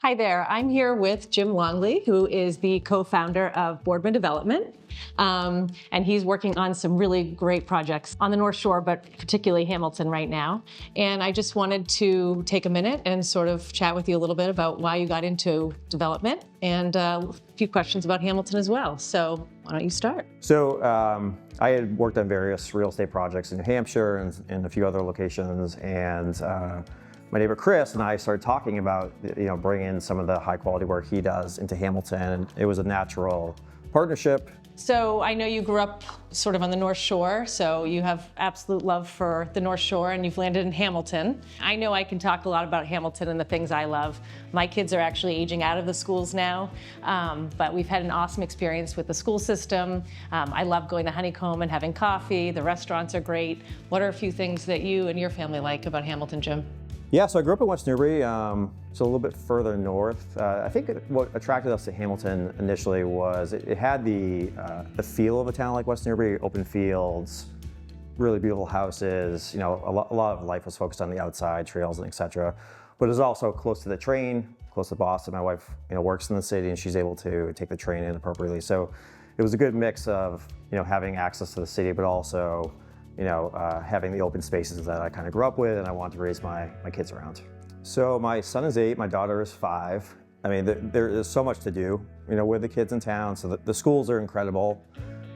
Hi there, I'm here with Jim Longley, who is the co-founder of Boardman Development. And he's working on some really great projects on the North Shore, but particularly Hamilton right now. And I just wanted to take a minute and sort of chat with you a little bit about why you got into development and a few questions about Hamilton as well. So why don't you start? So I had worked on various real estate projects in New Hampshire and a few other locations, and my neighbor Chris and I started talking about, bringing some of the high quality work he does into Hamilton, and it was a natural partnership. So I know you grew up sort of on the North Shore, so you have absolute love for the North Shore, and you've landed in Hamilton. I know I can talk a lot about Hamilton and the things I love. My kids are actually aging out of the schools now, but we've had an awesome experience with the school system. I love going to Honeycomb and having coffee. The restaurants are great. What are a few things that you and your family like about Hamilton, Jim? Yeah, so I grew up in West Newbury, so a little bit further north. I think what attracted us to Hamilton initially was it had the feel of a town like West Newbury, open fields, really beautiful houses. A lot of life was focused on the outside, trails and etc. But it was also close to the train, close to Boston. My wife, works in the city and she's able to take the train in appropriately. So it was a good mix of, having access to the city, but also having the open spaces that I kind of grew up with and I wanted to raise my kids around. So my son is 8, my daughter is 5. I mean, there is so much to do, with the kids in town. So the schools are incredible.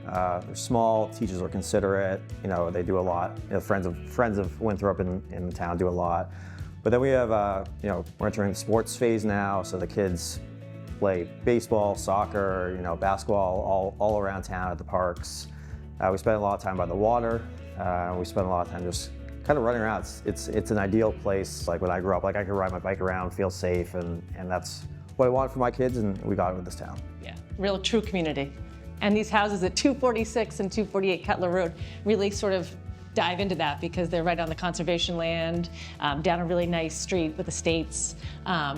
They're small, teachers are considerate, they do a lot. Friends of Winthrop in town do a lot. But then we have, we're entering the sports phase now, so the kids play baseball, soccer, basketball all around town at the parks. We spend a lot of time by the water. We spend a lot of time just kind of running around. It's an ideal place. Like when I grew up, I could ride my bike around, feel safe, and that's what I wanted for my kids, and we got it with this town. Yeah, real true community. And these houses at 246 and 248 Cutler Road really sort of dive into that because they're right on the conservation land, down a really nice street with estates.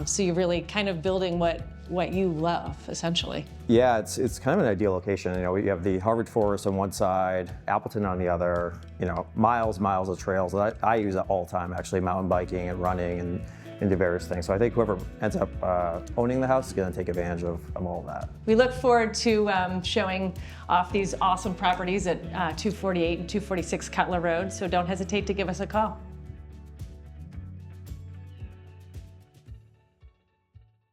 So you're really kind of building what you love, essentially. Yeah, it's kind of an ideal location. You have the Harvard Forest on one side, Appleton on the other. Miles of trails that I use all the time, actually, mountain biking and running and do various things. So I think whoever ends up owning the house is going to take advantage of all of that. We look forward to showing off these awesome properties at 248 and 246 Cutler Road. So don't hesitate to give us a call.